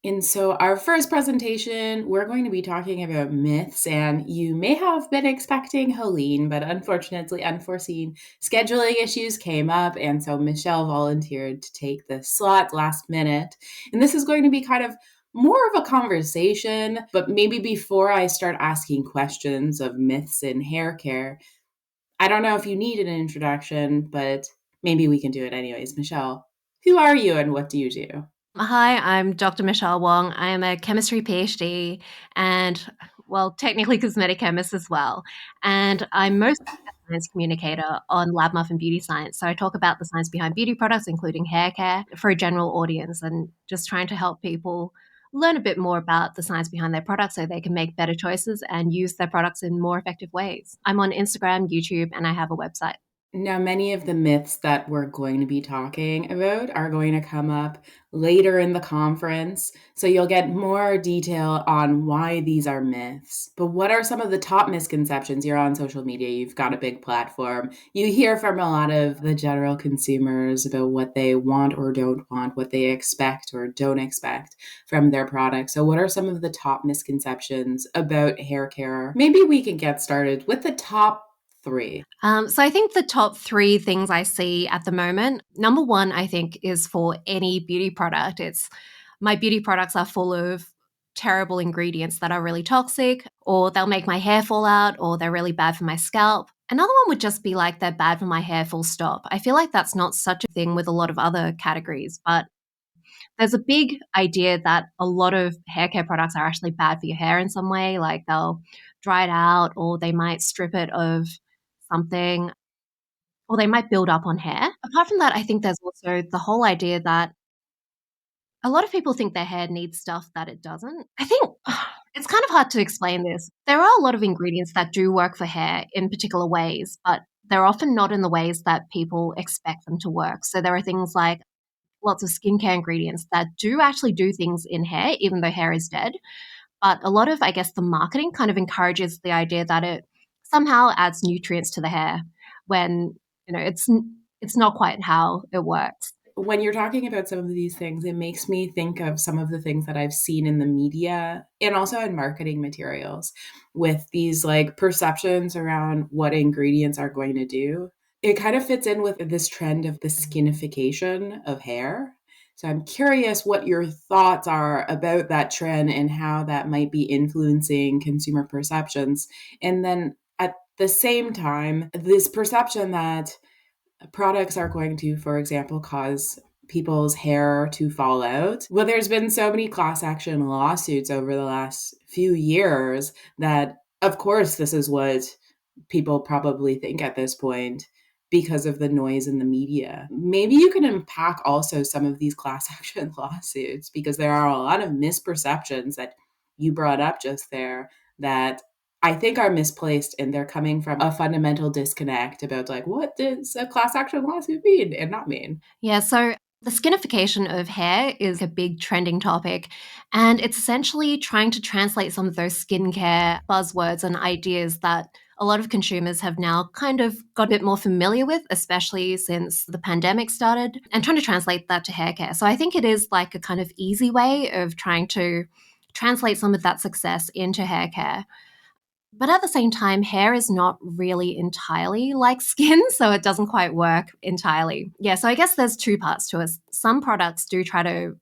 And so, our first presentation, we're going to be talking about myths, and you may have been expecting Helene, but unfortunately, unforeseen scheduling issues came up, and so Michelle volunteered to take the slot last minute. And this is going to be kind of more of a conversation, but maybe before I start asking questions of myths in hair care, I don't know if you need an introduction, but maybe we can do it anyways. Michelle, who are you and what do you do? Hi, I'm Dr. Michelle Wong. I am a chemistry PhD and, well, technically cosmetic chemist as well. And I'm mostly a science communicator on Lab Muff and Beauty Science. So I talk about the science behind beauty products, including hair care, for a general audience and just trying to help people learn a bit more about the science behind their products so they can make better choices and use their products in more effective ways. I'm on Instagram, YouTube, and I have a website. Now, many of the myths that we're going to be talking about are going to come up later in the conference. So you'll get more detail on why these are myths. But what are some of the top misconceptions? You're on social media, you've got a big platform. You hear from a lot of the general consumers about what they want or don't want, what they expect or don't expect from their products. So, what are some of the top misconceptions about hair care? Maybe we can get started with the top three. So I think the top three things I see at the moment, number one, I think, is for any beauty product. It's my beauty products are full of terrible ingredients that are really toxic, or they'll make my hair fall out, or they're really bad for my scalp. Another one would just be like they're bad for my hair, full stop. I feel like that's not such a thing with a lot of other categories, but there's a big idea that a lot of hair care products are actually bad for your hair in some way, like they'll dry it out, or they might strip it of something, or they might build up on hair. Apart from that, I think there's also the whole idea that a lot of people think their hair needs stuff that it doesn't. I think it's kind of hard to explain this. There are a lot of ingredients that do work for hair in particular ways, but they're often not in the ways that people expect them to work. So there are things like lots of skincare ingredients that do actually do things in hair, even though hair is dead. But a lot of, I guess, the marketing kind of encourages the idea that it somehow adds nutrients to the hair when it's not quite how it works. When you're talking about some of these things, it makes me think of some of the things that I've seen in the media and also in marketing materials with these like perceptions around what ingredients are going to do. It kind of fits in with this trend of the skinification of hair. So I'm curious what your thoughts are about that trend and how that might be influencing consumer perceptions. And then at the same time, this perception that products are going to, for example, cause people's hair to fall out. Well, there's been so many class action lawsuits over the last few years that, of course, this is what people probably think at this point because of the noise in the media. Maybe you can unpack also some of these class action lawsuits because there are a lot of misperceptions that you brought up just there that I think are misplaced and they're coming from a fundamental disconnect about like what does a class action lawsuit mean and not mean. Yeah, so the skinification of hair is a big trending topic, and it's essentially trying to translate some of those skincare buzzwords and ideas that a lot of consumers have now kind of got a bit more familiar with, especially since the pandemic started, and trying to translate that to hair care. So I think it is like a kind of easy way of trying to translate some of that success into hair care. But at the same time, hair is not really entirely like skin, so it doesn't quite work entirely. Yeah, so I guess there's two parts to it. Some products do try to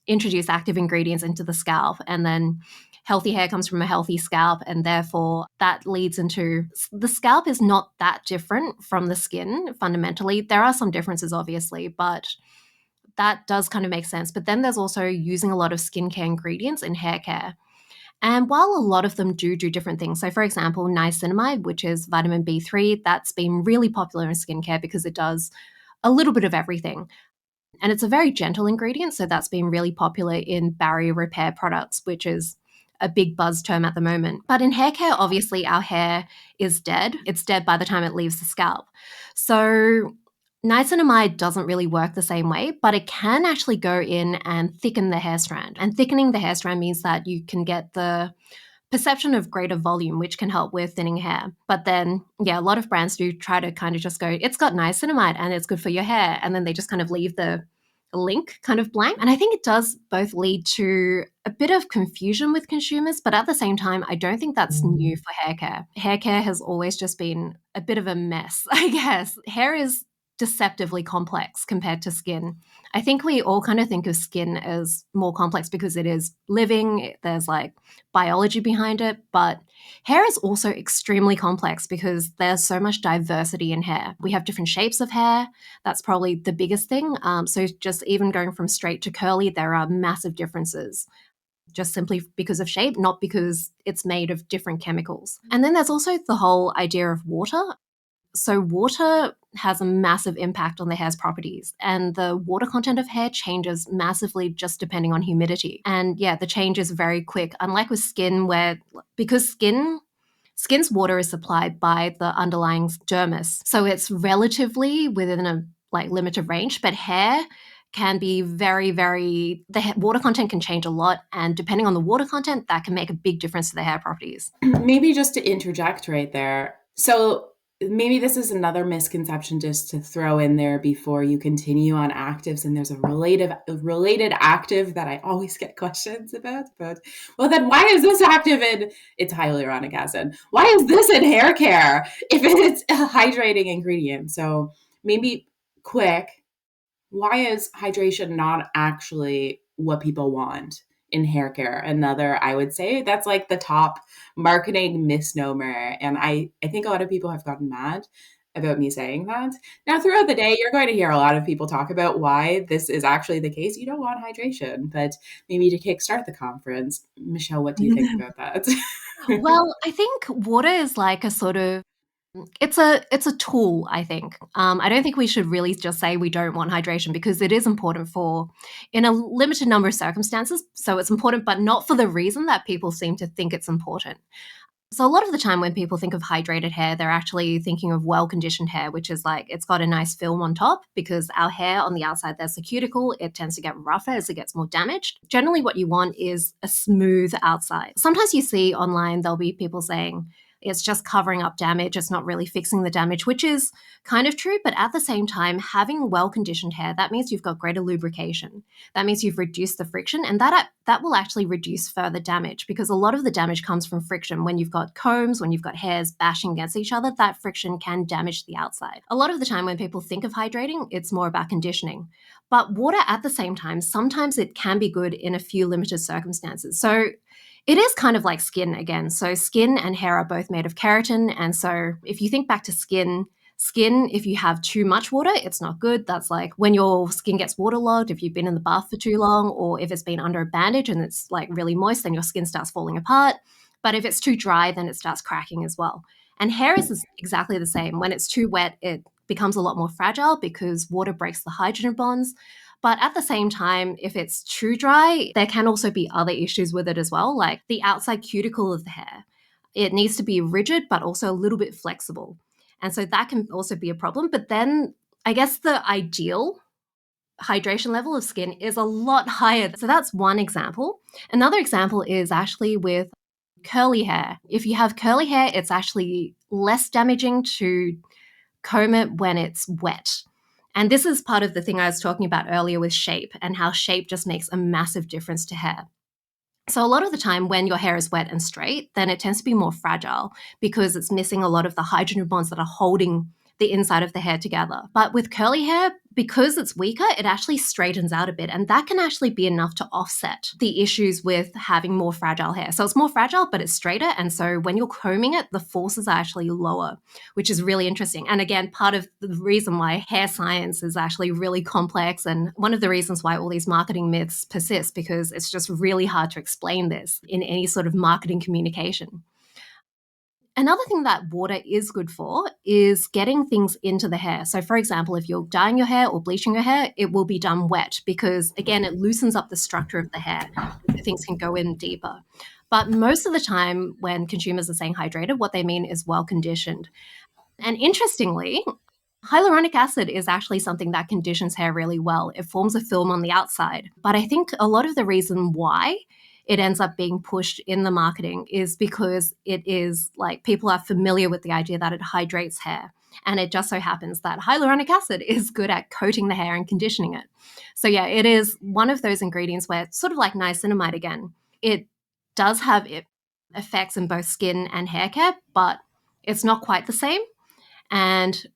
introduce active ingredients into the scalp, and then healthy hair comes from a healthy scalp, and therefore that leads into the scalp is not that different from the skin fundamentally. There are some differences, obviously, but that does kind of make sense. But then there's also using a lot of skincare ingredients in hair care. And while a lot of them do different things, so for example, niacinamide, which is vitamin B3, that's been really popular in skincare because it does a little bit of everything. And it's a very gentle ingredient, so that's been really popular in barrier repair products, which is a big buzz term at the moment. But in hair care, obviously, our hair is dead. It's dead by the time it leaves the scalp. So niacinamide doesn't really work the same way, but it can actually go in and thicken the hair strand. And thickening the hair strand means that you can get the perception of greater volume, which can help with thinning hair. But then, yeah, a lot of brands do try to kind of just go, it's got niacinamide and it's good for your hair. And then they just kind of leave the link kind of blank. And I think it does both lead to a bit of confusion with consumers, but at the same time, I don't think that's new for hair care. Hair care has always just been a bit of a mess, I guess. Hair is deceptively complex compared to skin. I think we all kind of think of skin as more complex because it is living, there's like biology behind it, but hair is also extremely complex because there's so much diversity in hair. We have different shapes of hair. That's probably the biggest thing. So just even going from straight to curly, there are massive differences just simply because of shape, not because it's made of different chemicals. And then there's also the whole idea of water. So water has a massive impact on the hair's properties, and the water content of hair changes massively just depending on humidity. And yeah, the change is very quick, unlike with skin, where because skin's water is supplied by the underlying dermis, so it's relatively within a like limited range. But hair can be very the water content can change a lot, and depending on the water content, that can make a big difference to the hair properties. Maybe just to interject right there. So maybe this is another misconception just to throw in there before you continue on actives. And there's a related active that I always get questions about. But well, then why is this active in it's hyaluronic acid? Why is this in hair care if it's a hydrating ingredient? So maybe quick, why is hydration not actually what people want in hair care? Another, I would say that's like the top marketing misnomer. And I think a lot of people have gotten mad about me saying that. Now, throughout the day, you're going to hear a lot of people talk about why this is actually the case. You don't want hydration, but maybe to kickstart the conference, Michelle, what do you think about that? Well, I think water is like a sort of it's a tool, I think. I don't think we should really just say we don't want hydration because it is important for in a limited number of circumstances. So it's important, but not for the reason that people seem to think it's important. So a lot of the time when people think of hydrated hair, they're actually thinking of well-conditioned hair, which is like it's got a nice film on top because our hair on the outside, there's the cuticle. It tends to get rougher as it gets more damaged. Generally, what you want is a smooth outside. Sometimes you see online, there'll be people saying, it's just covering up damage. It's not really fixing the damage, which is kind of true. But at the same time, having well conditioned hair, that means you've got greater lubrication. That means you've reduced the friction, and that will actually reduce further damage because a lot of the damage comes from friction. When you've got combs, when you've got hairs bashing against each other, that friction can damage the outside. A lot of the time when people think of hydrating, it's more about conditioning. But water at the same time, sometimes it can be good in a few limited circumstances. So it is kind of like skin again. So skin and hair are both made of keratin. And so if you think back to skin, if you have too much water, it's not good. That's like when your skin gets waterlogged, if you've been in the bath for too long, or if it's been under a bandage and it's like really moist, then your skin starts falling apart. But if it's too dry, then it starts cracking as well. And hair is exactly the same. When it's too wet, it becomes a lot more fragile because water breaks the hydrogen bonds. But at the same time, if it's too dry, there can also be other issues with it as well, like the outside cuticle of the hair. It needs to be rigid, but also a little bit flexible. And so that can also be a problem. But then I guess the ideal hydration level of skin is a lot higher. So that's one example. Another example is actually with curly hair. If you have curly hair, it's actually less damaging to comb it when it's wet. And this is part of the thing I was talking about earlier with shape and how shape just makes a massive difference to hair. So, a lot of the time when your hair is wet and straight, then it tends to be more fragile because it's missing a lot of the hydrogen bonds that are holding the inside of the hair together. But with curly hair, because it's weaker, it actually straightens out a bit. And that can actually be enough to offset the issues with having more fragile hair. So it's more fragile, but it's straighter. And so when you're combing it, the forces are actually lower, which is really interesting. And again, part of the reason why hair science is actually really complex and one of the reasons why all these marketing myths persist, because it's just really hard to explain this in any sort of marketing communication. Another thing that water is good for is getting things into the hair. So, for example, if you're dyeing your hair or bleaching your hair, it will be done wet because, again, it loosens up the structure of the hair so things can go in deeper. But most of the time, when consumers are saying hydrated, what they mean is well conditioned. And interestingly, hyaluronic acid is actually something that conditions hair really well. It forms a film on the outside. But I think a lot of the reason why it ends up being pushed in the marketing is because it is like people are familiar with the idea that it hydrates hair. And it just so happens that hyaluronic acid is good at coating the hair and conditioning it. So, yeah, it is one of those ingredients where, sort of like niacinamide again, it does have effects in both skin and hair care, but it's not quite the same. And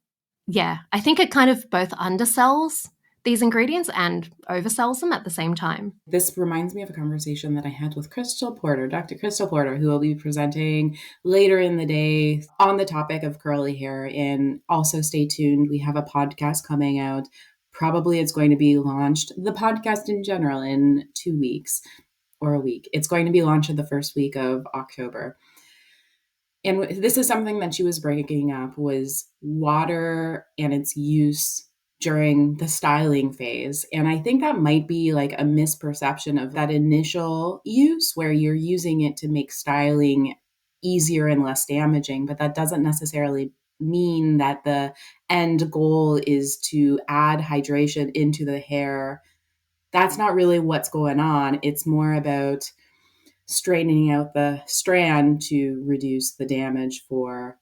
yeah, I think it kind of both undersells these ingredients and oversells them at the same time. This reminds me of a conversation that I had with Crystal Porter, Dr. Crystal Porter, who will be presenting later in the day on the topic of curly hair. And also stay tuned. We have a podcast coming out. Probably it's going to be launched, the podcast in general, in 2 weeks or a week. It's going to be launched in the first week of October. And this is something that she was bringing up, was water and its use during the styling phase. And I think that might be like a misperception of that initial use where you're using it to make styling easier and less damaging, but that doesn't necessarily mean that the end goal is to add hydration into the hair. That's not really what's going on. It's more about straightening out the strand to reduce the damage for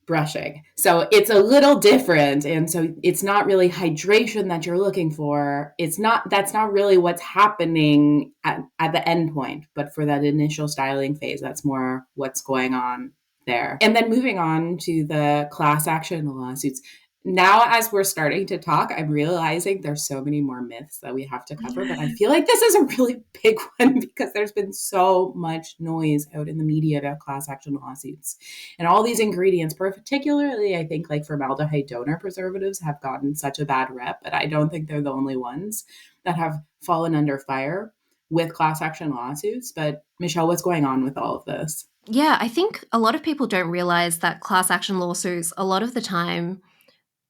brushing. So it's a little different. And so it's not really hydration that you're looking for. That's not really what's happening at the end point, but for that initial styling phase, that's more what's going on there. And then moving on to the class action lawsuits. Now, as we're starting to talk, I'm realizing there's so many more myths that we have to cover, but I feel like this is a really big one because there's been so much noise out in the media about class action lawsuits. And all these ingredients, particularly, I think like formaldehyde donor preservatives, have gotten such a bad rep, but I don't think they're the only ones that have fallen under fire with class action lawsuits. But Michelle, what's going on with all of this? Yeah, I think a lot of people don't realize that class action lawsuits, a lot of the time,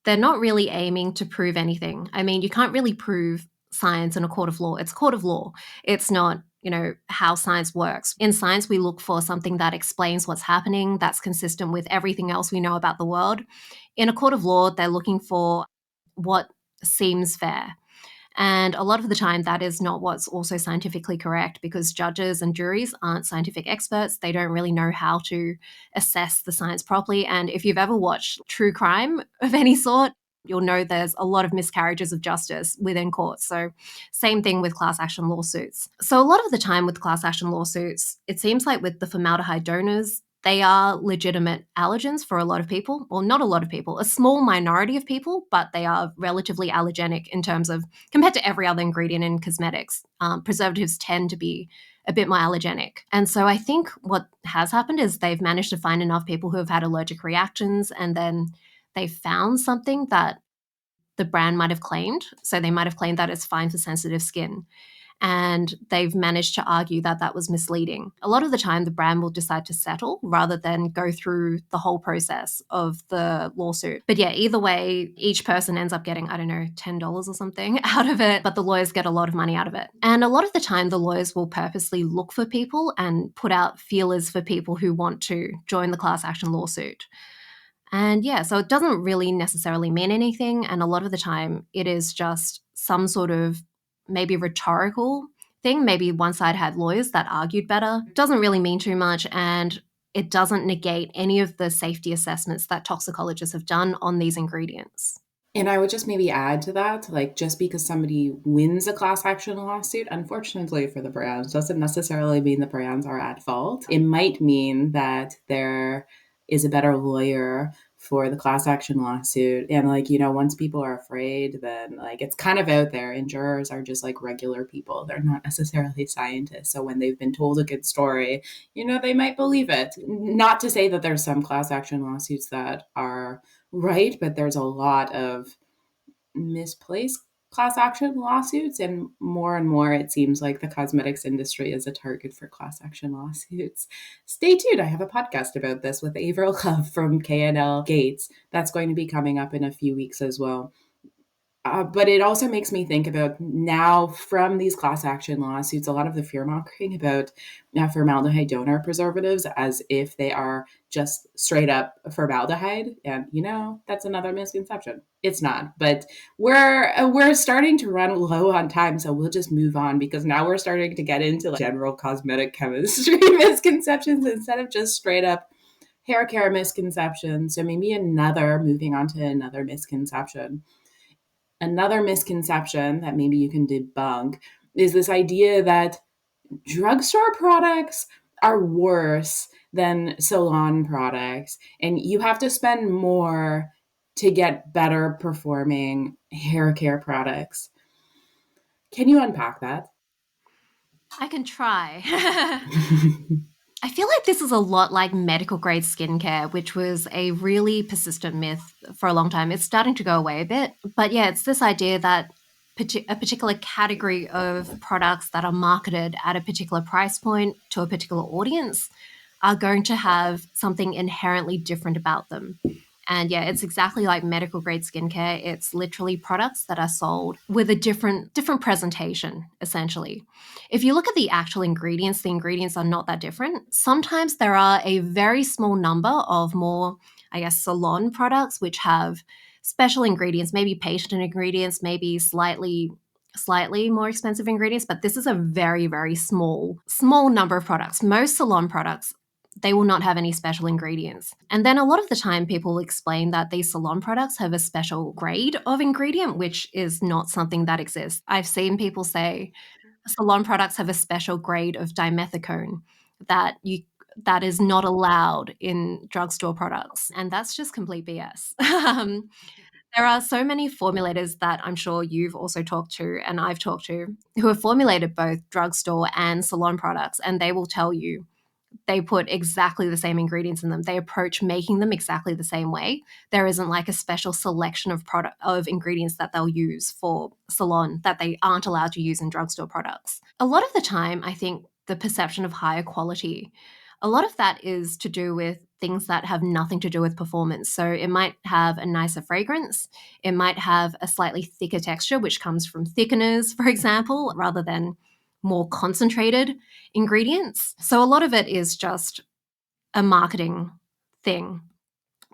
they're not really aiming to prove anything. I mean, you can't really prove science in a court of law. It's a court of law. It's not, how science works. In science, we look for something that explains what's happening, that's consistent with everything else we know about the world. In a court of law, they're looking for what seems fair. And a lot of the time, that is not what's also scientifically correct because judges and juries aren't scientific experts. They don't really know how to assess the science properly. And if you've ever watched true crime of any sort, you'll know there's a lot of miscarriages of justice within courts. So, same thing with class action lawsuits. So, a lot of the time with class action lawsuits, it seems like with the formaldehyde donors, they are legitimate allergens for a lot of people, or not a lot of people, a small minority of people, but they are relatively allergenic in terms of compared to every other ingredient in cosmetics. Preservatives tend to be a bit more allergenic. And so I think what has happened is they've managed to find enough people who have had allergic reactions, and then they found something that the brand might have claimed. So they might have claimed that it's fine for sensitive skin. And they've managed to argue that that was misleading. A lot of the time, the brand will decide to settle rather than go through the whole process of the lawsuit. But yeah, either way, each person ends up getting, I don't know, $10 or something out of it, but the lawyers get a lot of money out of it. And a lot of the time, the lawyers will purposely look for people and put out feelers for people who want to join the class action lawsuit. And yeah, so it doesn't really necessarily mean anything. And a lot of the time, it is just some sort of maybe rhetorical thing. Maybe one side had lawyers that argued better. It doesn't really mean too much. And it doesn't negate any of the safety assessments that toxicologists have done on these ingredients. And I would just maybe add to that, like just because somebody wins a class action lawsuit, unfortunately for the brands, doesn't necessarily mean the brands are at fault. It might mean that there is a better lawyer for the class action lawsuit. And like, once people are afraid, then like it's kind of out there, and jurors are just like regular people. They're not necessarily scientists. So when they've been told a good story, they might believe it. Not to say that there's some class action lawsuits that are right, but there's a lot of misplaced class action lawsuits, and more it seems like the cosmetics industry is a target for class action lawsuits. Stay tuned. I have a podcast about this with Avril Love from KNL Gates. That's going to be coming up in a few weeks as well. But it also makes me think about now from these class action lawsuits, a lot of the fear mongering about formaldehyde donor preservatives as if they are just straight up formaldehyde. And, that's another misconception. It's not. But we're starting to run low on time, so we'll just move on because now we're starting to get into like general cosmetic chemistry misconceptions instead of just straight up hair care misconception. So maybe moving on to another misconception. Another misconception that maybe you can debunk is this idea that drugstore products are worse than salon products, and you have to spend more to get better performing hair care products. Can you unpack that? I can try. I feel like this is a lot like medical grade skincare, which was a really persistent myth for a long time. It's starting to go away a bit. But yeah, it's this idea that a particular category of products that are marketed at a particular price point to a particular audience are going to have something inherently different about them. And yeah, it's exactly like medical grade skincare. It's literally products that are sold with a different presentation, essentially. If you look at the ingredients are not that different. Sometimes there are a very small number of more, I guess, salon products which have special ingredients, maybe patient ingredients, maybe slightly more expensive ingredients, but this is a very small number of products. Most salon products, they will not have any special ingredients. And then a lot of the time people explain that these salon products have a special grade of ingredient, which is not something that exists. I've seen people say salon products have a special grade of dimethicone that is not allowed in drugstore products, and that's just complete BS. There are so many formulators that I'm sure you've also talked to and I've talked to who have formulated both drugstore and salon products, and they will tell you they put exactly the same ingredients in them. They approach making them exactly the same way. There isn't like a special selection of ingredients that they'll use for salon that they aren't allowed to use in drugstore products. A lot of the time, I think the perception of higher quality, a lot of that is to do with things that have nothing to do with performance. So it might have a nicer fragrance, it might have a slightly thicker texture, which comes from thickeners, for example, rather than more concentrated ingredients. So a lot of it is just a marketing thing.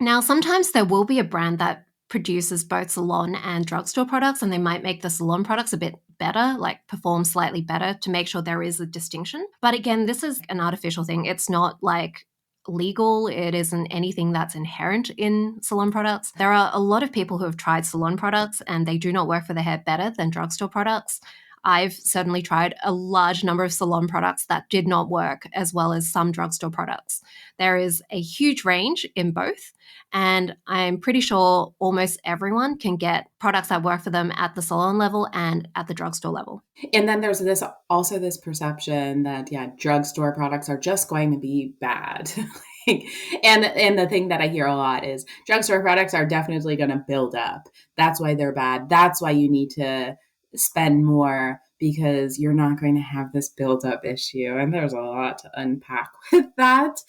Now, sometimes there will be a brand that produces both salon and drugstore products, and they might make the salon products a bit better, like perform slightly better to make sure there is a distinction. But again, this is an artificial thing. It's not like legal, it isn't anything that's inherent in salon products. There are a lot of people who have tried salon products and they do not work for their hair better than drugstore products. I've certainly tried a large number of salon products that did not work as well as some drugstore products. There is a huge range in both, and I'm pretty sure almost everyone can get products that work for them at the salon level and at the drugstore level. And then there's this perception that yeah, drugstore products are just going to be bad. Like, and the thing that I hear a lot is drugstore products are definitely going to build up. That's why they're bad. That's why you need to spend more because you're not going to have this build up issue. And there's a lot to unpack with that.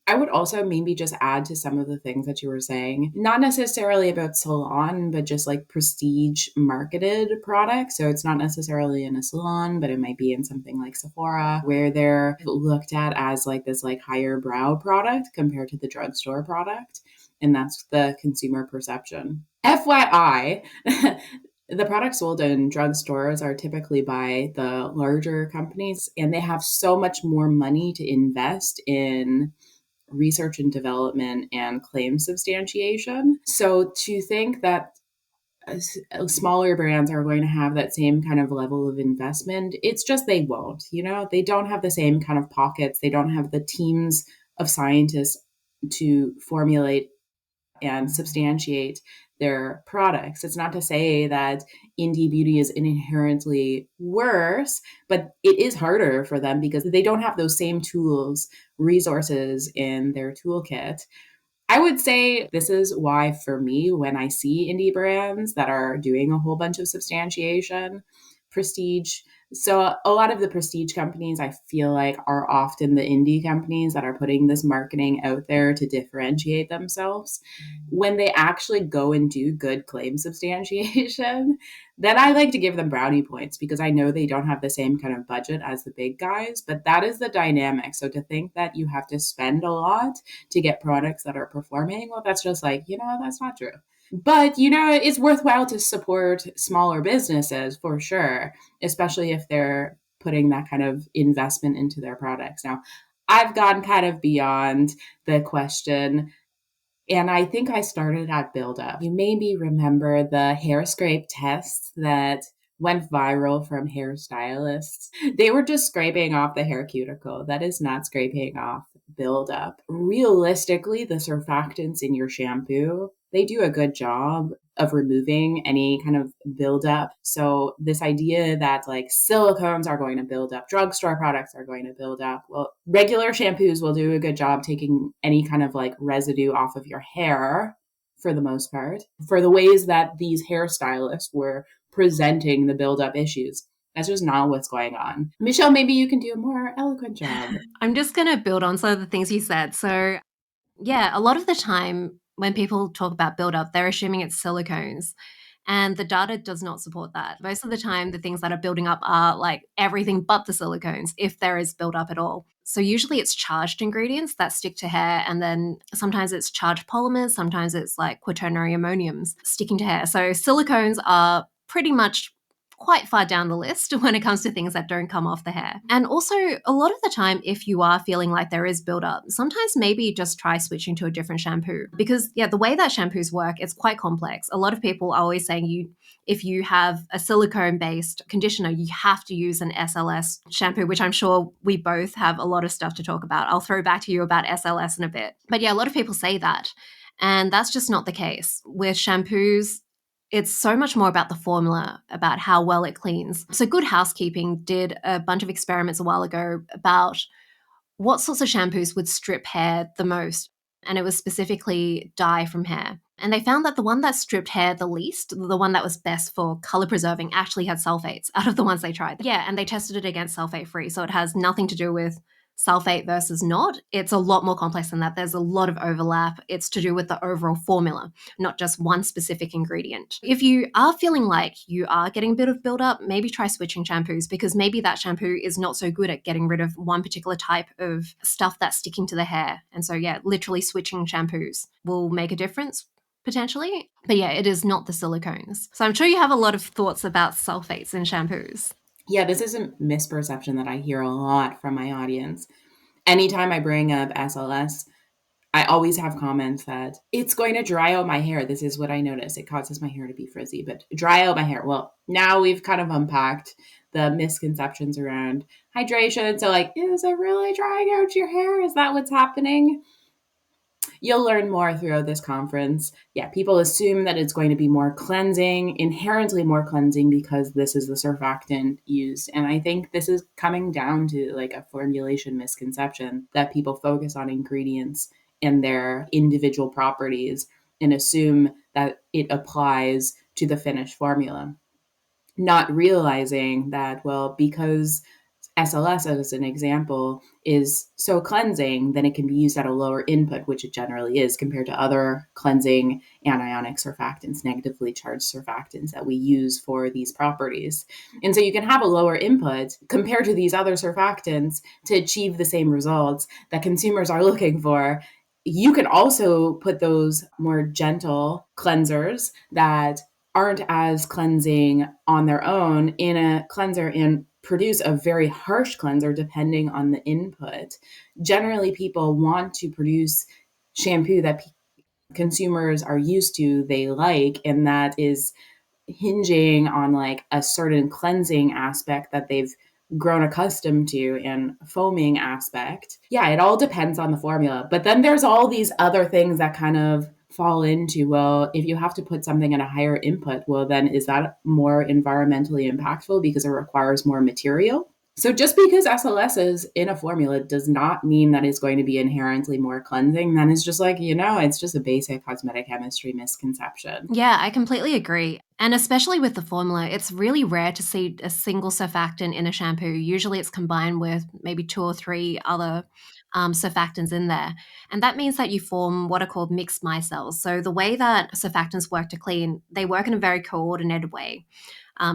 I would also maybe just add to some of the things that you were saying, not necessarily about salon, but just like prestige marketed products. So it's not necessarily in a salon, but it might be in something like Sephora, where they're looked at as like this like higher brow product compared to the drugstore product. And that's the consumer perception. FYI, the products sold in drugstores are typically by the larger companies, and they have so much more money to invest in research and development and claim substantiation. So to think that smaller brands are going to have that same kind of level of investment, it's just they won't. You know, they don't have the same kind of pockets, they don't have the teams of scientists to formulate and substantiate their products. It's not to say that indie beauty is inherently worse, but it is harder for them because they don't have those same tools, resources in their toolkit. I would say this is why, for me, when I see indie brands that are doing a whole bunch of substantiation, prestige, so a lot of the prestige companies I feel like are often the indie companies that are putting this marketing out there to differentiate themselves. When they actually go and do good claim substantiation, then I like to give them brownie points because I know they don't have the same kind of budget as the big guys, but that is the dynamic. So to think that you have to spend a lot to get products that are performing, well, that's just like, that's not true. But, it's worthwhile to support smaller businesses for sure, especially if they're putting that kind of investment into their products. Now, I've gone kind of beyond the question. And I think I started at buildup. You maybe remember the hair scrape tests that went viral from hairstylists. They were just scraping off the hair cuticle. That is not scraping off buildup. Realistically, the surfactants in your shampoo, they do a good job of removing any kind of buildup. So this idea that like silicones are going to build up, drugstore products are going to build up. Well, regular shampoos will do a good job taking any kind of like residue off of your hair for the most part. For the ways that these hairstylists were presenting the buildup issues, that's just not what's going on. Michelle, maybe you can do a more eloquent job. I'm just going to build on some of the things you said. So, yeah, a lot of the time when people talk about buildup, they're assuming it's silicones. And the data does not support that. Most of the time, the things that are building up are like everything but the silicones, if there is buildup at all. So usually it's charged ingredients that stick to hair, and then sometimes it's charged polymers, sometimes it's like quaternary ammoniums sticking to hair. So silicones are pretty much quite far down the list when it comes to things that don't come off the hair. And also, a lot of the time, if you are feeling like there is buildup, sometimes maybe just try switching to a different shampoo. Because, yeah, the way that shampoos work, it's quite complex. A lot of people are always saying if you have a silicone based conditioner, you have to use an SLS shampoo, which I'm sure we both have a lot of stuff to talk about. I'll throw back to you about SLS in a bit. But yeah, a lot of people say that. And that's just not the case. With shampoos, it's so much more about the formula, about how well it cleans. So, Good Housekeeping did a bunch of experiments a while ago about what sorts of shampoos would strip hair the most. And it was specifically dye from hair. And they found that the one that stripped hair the least, the one that was best for color preserving, actually had sulfates out of the ones they tried. Yeah, and they tested it against sulfate free. So it has nothing to do with sulfate versus not. It's a lot more complex than that. There's a lot of overlap. It's to do with the overall formula, not just one specific ingredient. If you are feeling like you are getting a bit of buildup, maybe try switching shampoos, because maybe that shampoo is not so good at getting rid of one particular type of stuff that's sticking to the hair. And so, yeah, literally switching shampoos will make a difference potentially. But yeah, it is not the silicones. So I'm sure you have a lot of thoughts about sulfates in shampoos. Yeah, this is a misperception that I hear a lot from my audience. Anytime I bring up SLS, I always have comments that it's going to dry out my hair. This is what I notice. It causes my hair to be frizzy, but dry out my hair. Well, now we've kind of unpacked the misconceptions around hydration. So, like, is it really drying out your hair? Is that what's happening? You'll learn more throughout this conference. Yeah, people assume that it's going to be more cleansing, inherently more cleansing, because this is the surfactant used. And I think this is coming down to like a formulation misconception that people focus on ingredients and their individual properties and assume that it applies to the finished formula, not realizing that, well, because SLS, as an example, is so cleansing, then it can be used at a lower input, which it generally is compared to other cleansing anionic surfactants, negatively charged surfactants that we use for these properties. And so you can have a lower input compared to these other surfactants to achieve the same results that consumers are looking for. You can also put those more gentle cleansers that aren't as cleansing on their own in a cleanser and produce a very harsh cleanser depending on the input. Generally, people want to produce shampoo that consumers are used to, they like, and that is hinging on like a certain cleansing aspect that they've grown accustomed to and foaming aspect. Yeah, it all depends on the formula. But then there's all these other things that kind of fall into, well, if you have to put something at a higher input, well, then is that more environmentally impactful because it requires more material? So just because SLS is in a formula does not mean that it's going to be inherently more cleansing. Then it's just like, it's just a basic cosmetic chemistry misconception. Yeah, I completely agree. And especially with the formula, it's really rare to see a single surfactant in a shampoo. Usually it's combined with maybe two or three other surfactants in there. And that means that you form what are called mixed micelles. So the way that surfactants work to clean, they work in a very coordinated way.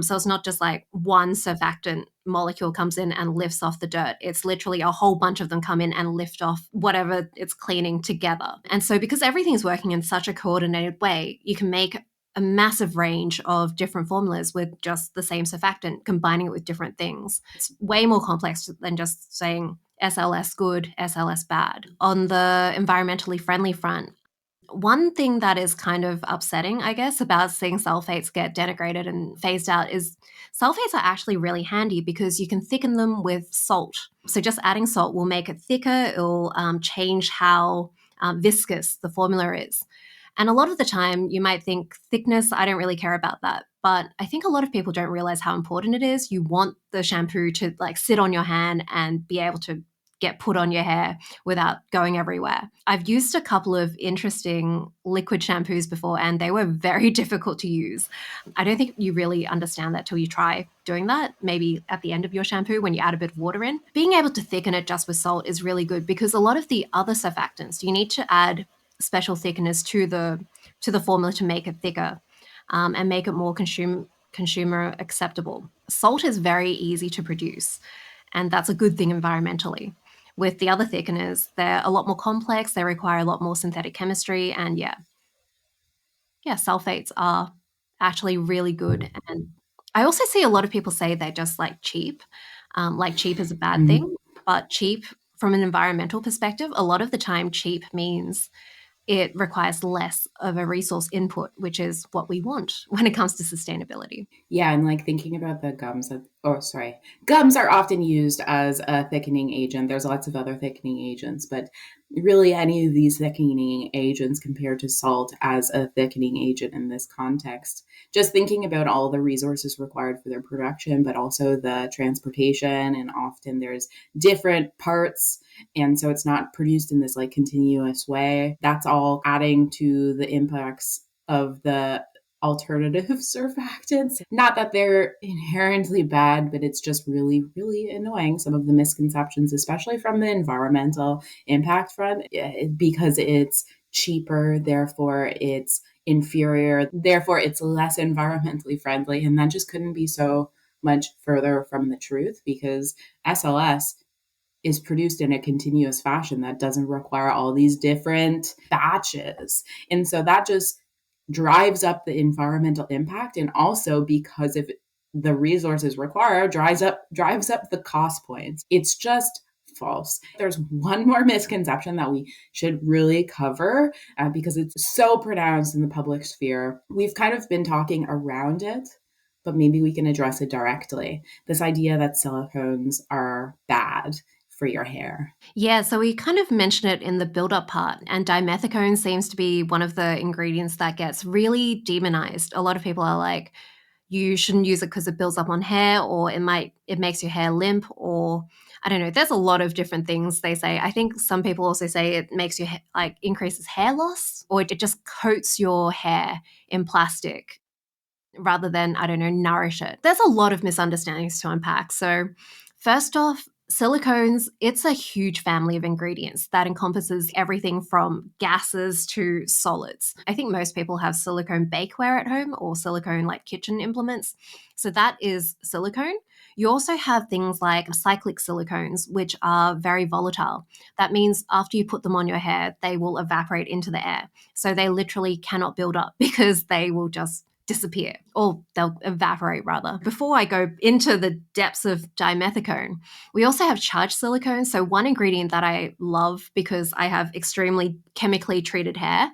So it's not just like one surfactant molecule comes in and lifts off the dirt. It's literally a whole bunch of them come in and lift off whatever it's cleaning together. And so because everything's working in such a coordinated way, you can make a massive range of different formulas with just the same surfactant, combining it with different things. It's way more complex than just saying SLS good, SLS bad. On the environmentally friendly front, one thing that is kind of upsetting, I guess, about seeing sulfates get denigrated and phased out is sulfates are actually really handy because you can thicken them with salt. So just adding salt will make it thicker, it'll change how viscous the formula is. And a lot of the time, you might think thickness, I don't really care about that. But I think a lot of people don't realize how important it is. You want the shampoo to like sit on your hand and be able to get put on your hair without going everywhere. I've used a couple of interesting liquid shampoos before and they were very difficult to use. I don't think you really understand that till you try doing that, maybe at the end of your shampoo when you add a bit of water in. Being able to thicken it just with salt is really good because a lot of the other surfactants, you need to add special thickeners to the formula to make it thicker and make it more consumer acceptable. Salt is very easy to produce, and that's a good thing environmentally. With the other thickeners, they're a lot more complex, they require a lot more synthetic chemistry, and yeah, sulfates are actually really good. And I also see a lot of people say they're just like cheap is a bad Mhm. thing, but cheap from an environmental perspective, a lot of the time, cheap means it requires less of a resource input, which is what we want when it comes to sustainability. Yeah, and like thinking about the gums that, oh, sorry, gums are often used as a thickening agent. There's lots of other thickening agents, but really any of these thickening agents compared to salt as a thickening agent in this context. Just thinking about all the resources required for their production, but also the transportation, and often there's different parts. And so it's not produced in this like continuous way. That's all adding to the impacts of the alternative surfactants. Not that they're inherently bad, but it's just really, really annoying. Some of the misconceptions, especially from the environmental impact front, because it's cheaper, therefore it's inferior, therefore it's less environmentally friendly. And that just couldn't be so much further from the truth because SLS is produced in a continuous fashion that doesn't require all these different batches. And so that just drives up the environmental impact, and also because of the resources required drives up the cost points. It's just false. There's one more misconception that we should really cover because it's so pronounced in the public sphere. We've kind of been talking around it, but maybe we can address it directly. This idea that silicones are bad for your hair. Yeah, so we kind of mentioned it in the build up part, and dimethicone seems to be one of the ingredients that gets really demonized. A lot of people are like, you shouldn't use it because it builds up on hair, or it makes your hair limp, or I don't know. There's a lot of different things they say. I think some people also say it makes your like increases hair loss, or it just coats your hair in plastic rather than, I don't know, nourish it. There's a lot of misunderstandings to unpack. So, first off, silicones, it's a huge family of ingredients that encompasses everything from gases to solids. I think most people have silicone bakeware at home or silicone like kitchen implements. So that is silicone. You also have things like cyclic silicones, which are very volatile. That means after you put them on your hair, they will evaporate into the air. So they literally cannot build up because they will just disappear, or they'll evaporate rather. Before I go into the depths of dimethicone, we also have charged silicones. So one ingredient that I love because I have extremely chemically treated hair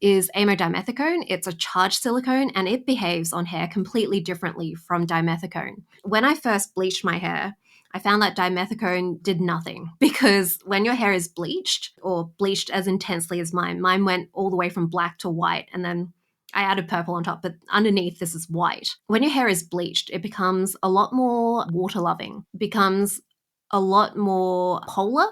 is amodimethicone. It's a charged silicone and it behaves on hair completely differently from dimethicone. When I first bleached my hair, I found that dimethicone did nothing because when your hair is bleached or bleached as intensely as mine went all the way from black to white, and then I added purple on top, but underneath this is white. When your hair is bleached, it becomes a lot more water loving, becomes a lot more polar.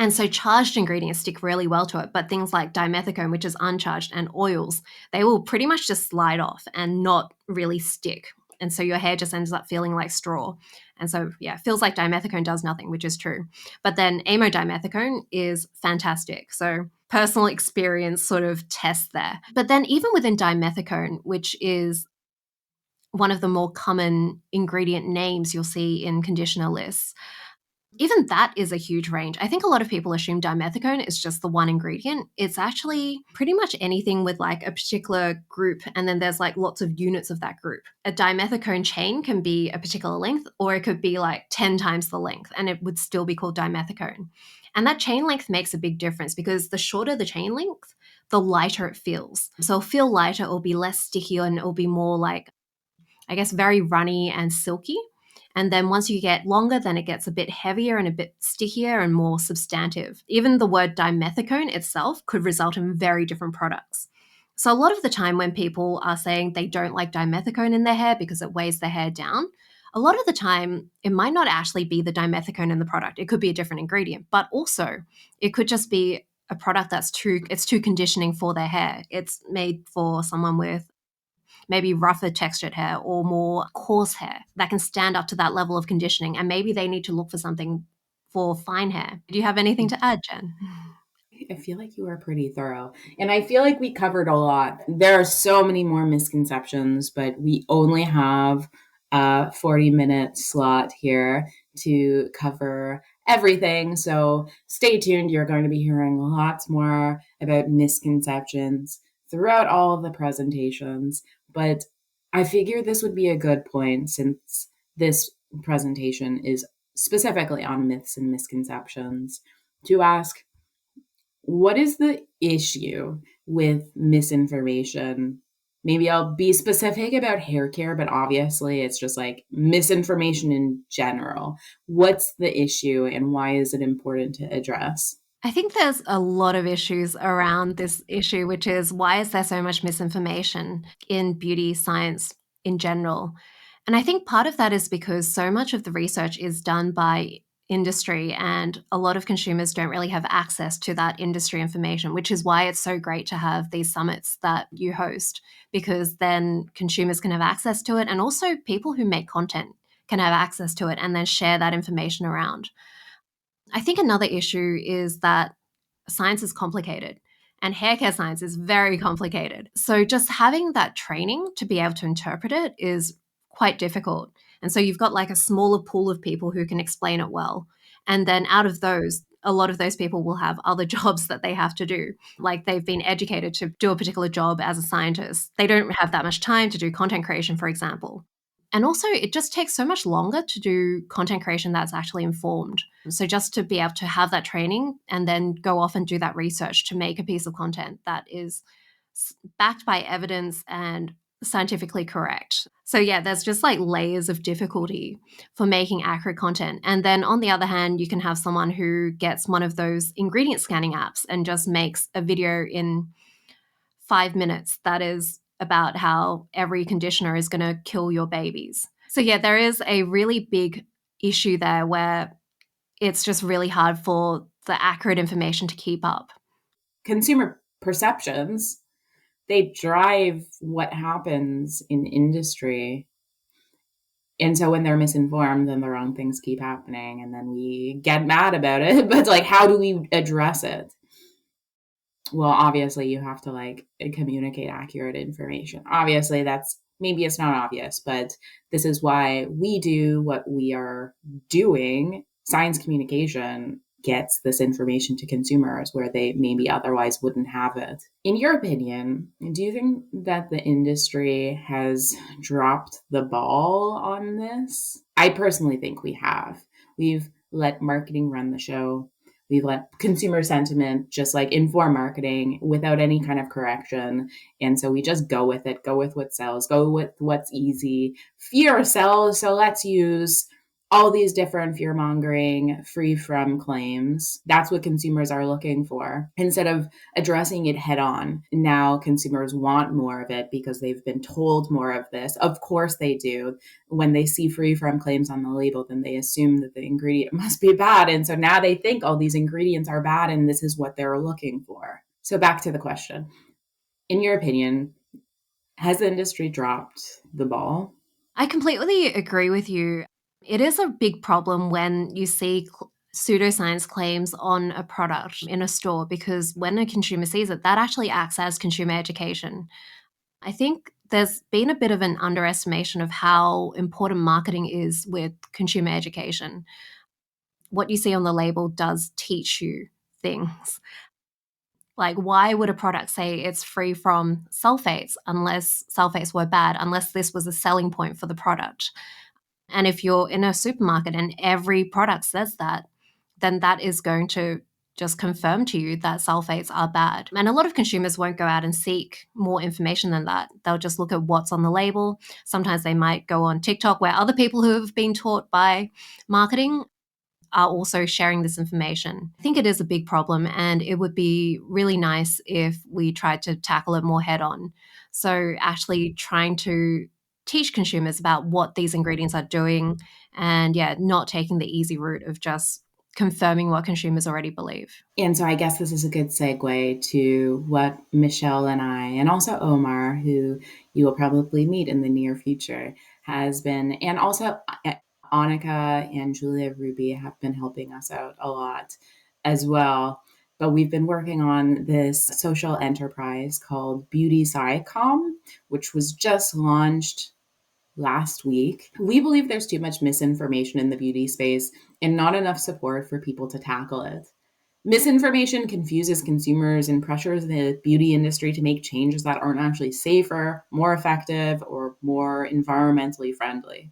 And so charged ingredients stick really well to it, but things like dimethicone, which is uncharged, and oils, they will pretty much just slide off and not really stick. And so your hair just ends up feeling like straw. And so, yeah, it feels like dimethicone does nothing, which is true. But then amodimethicone is fantastic. So personal experience sort of test there. But then even within dimethicone, which is one of the more common ingredient names you'll see in conditioner lists, Even that is a huge range. I think a lot of people assume dimethicone is just the one ingredient. It's actually pretty much anything with like a particular group, and then there's like lots of units of that group. A dimethicone chain can be a particular length, or it could be like 10 times the length, and it would still be called dimethicone. And that chain length makes a big difference because the shorter the chain length, the lighter it feels. So it'll feel lighter, it'll be less sticky, and it'll be more like, I guess, very runny and silky. And then once you get longer, then it gets a bit heavier and a bit stickier and more substantive. Even the word dimethicone itself could result in very different products. So, a lot of the time, when people are saying they don't like dimethicone in their hair because it weighs their hair down, a lot of the time, it might not actually be the dimethicone in the product. It could be a different ingredient, but also it could just be a product it's too conditioning for their hair. It's made for someone with maybe rougher textured hair or more coarse hair that can stand up to that level of conditioning. And maybe they need to look for something for fine hair. Do you have anything to add, Jen? I feel like you are pretty thorough. And I feel like we covered a lot. There are so many more misconceptions, but we only have a 40-minute slot here to cover everything. So stay tuned. You're going to be hearing lots more about misconceptions throughout all of the presentations. But I figured this would be a good point since this presentation is specifically on myths and misconceptions to ask, what is the issue with misinformation? Maybe I'll be specific about hair care, but obviously it's just like misinformation in general. What's the issue and why is it important to address? I think there's a lot of issues around this issue, which is why is there so much misinformation in beauty science in general? And I think part of that is because so much of the research is done by industry, and a lot of consumers don't really have access to that industry information, which is why it's so great to have these summits that you host, because then consumers can have access to it, and also people who make content can have access to it and then share that information around. I think another issue is that science is complicated and hair care science is very complicated. So just having that training to be able to interpret it is quite difficult. And so you've got like a smaller pool of people who can explain it well. And then out of those, a lot of those people will have other jobs that they have to do. Like they've been educated to do a particular job as a scientist. They don't have that much time to do content creation, for example. And also, it just takes so much longer to do content creation that's actually informed. So, just to be able to have that training and then go off and do that research to make a piece of content that is backed by evidence and scientifically correct. So, yeah, there's just like layers of difficulty for making accurate content. And then on the other hand, you can have someone who gets one of those ingredient scanning apps and just makes a video in 5 minutes that is about how every conditioner is going to kill your babies. So, yeah, there is a really big issue there where it's just really hard for the accurate information to keep up. Consumer perceptions, they drive what happens in industry. And so when they're misinformed, then the wrong things keep happening. And then we get mad about it. But like, how do we address it? Well, obviously you have to like communicate accurate information. Obviously, that's maybe it's not obvious, but this is why we do what we are doing. Science communication gets this information to consumers where they maybe otherwise wouldn't have it. In your opinion, do you think that the industry has dropped the ball on this? I personally think we have. We've let marketing run the show. We let consumer sentiment just like inform marketing without any kind of correction. And so we just go with it, go with what sells, go with what's easy. Fear sells, so let's use all these different fear mongering, free from claims. That's what consumers are looking for instead of addressing it head on. Now consumers want more of it because they've been told more of this. Of course they do. When they see free from claims on the label, then they assume that the ingredient must be bad. And so now they think, oh, these ingredients are bad and this is what they're looking for. So back to the question. In your opinion, has the industry dropped the ball? I completely agree with you. It is a big problem when you see pseudoscience claims on a product in a store, because when a consumer sees it, that actually acts as consumer education. I think there's been a bit of an underestimation of how important marketing is with consumer education. what you see on the label does teach you things. Like, why would a product say it's free from sulfates unless sulfates were bad, unless this was a selling point for the product? And if you're in a supermarket and every product says that, then that is going to just confirm to you that sulfates are bad. And a lot of consumers won't go out and seek more information than that. They'll just look at what's on the label. Sometimes they might go on TikTok, where other people who have been taught by marketing are also sharing this information. I think it is a big problem, and it would be really nice if we tried to tackle it more head on. So, actually trying to teach consumers about what these ingredients are doing, and yeah, not taking the easy route of just confirming what consumers already believe. And so I guess this is a good segue to what Michelle and I, and also Omar, who you will probably meet in the near future, has been, and also Annika and Julia Ruby have been helping us out a lot as well. But we've been working on this social enterprise called Beauty SciComm, which was just launched last week. We believe there's too much misinformation in the beauty space and not enough support for people to tackle it. Misinformation confuses consumers and pressures the beauty industry to make changes that aren't actually safer, more effective, or more environmentally friendly.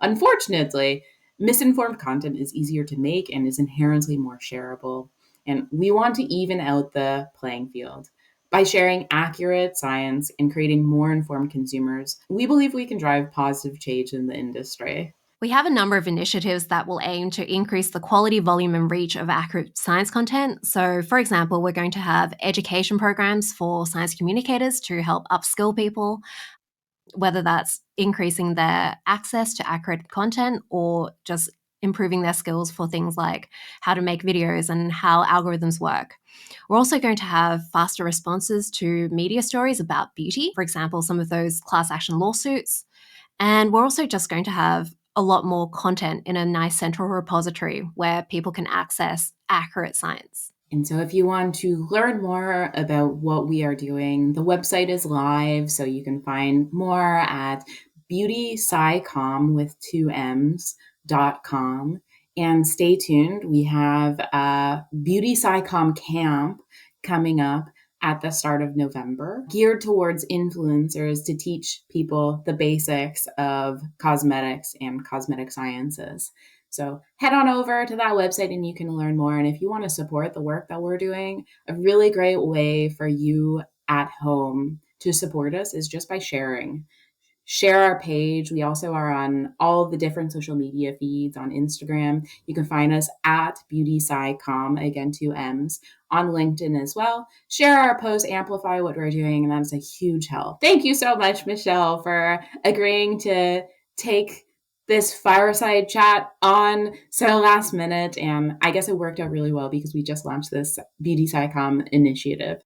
Unfortunately, misinformed content is easier to make and is inherently more shareable. And we want to even out the playing field. By sharing accurate science and creating more informed consumers, we believe we can drive positive change in the industry. We have a number of initiatives that will aim to increase the quality, volume, and reach of accurate science content. So, for example, we're going to have education programs for science communicators to help upskill people, whether that's increasing their access to accurate content or just improving their skills for things like how to make videos and how algorithms work. We're also going to have faster responses to media stories about beauty, for example, some of those class action lawsuits. And we're also just going to have a lot more content in a nice central repository where people can access accurate science. And so, if you want to learn more about what we are doing, the website is live. So, you can find more at beautyscicom with two M's.com. And stay tuned. We have a Beauty SciComm camp coming up at the start of November, geared towards influencers to teach people the basics of cosmetics and cosmetic sciences. So head on over to that website and you can learn more. And if you want to support the work that we're doing, a really great way for you at home to support us is just by sharing. Share our page. We also are on all of the different social media feeds on Instagram. You can find us at Beauty SciComm, again, two M's, on LinkedIn as well. Share our posts, amplify what we're doing, and that's a huge help. Thank you so much, Michelle, for agreeing to take this fireside chat on so last minute. And I guess it worked out really well because we just launched this Beauty SciComm initiative.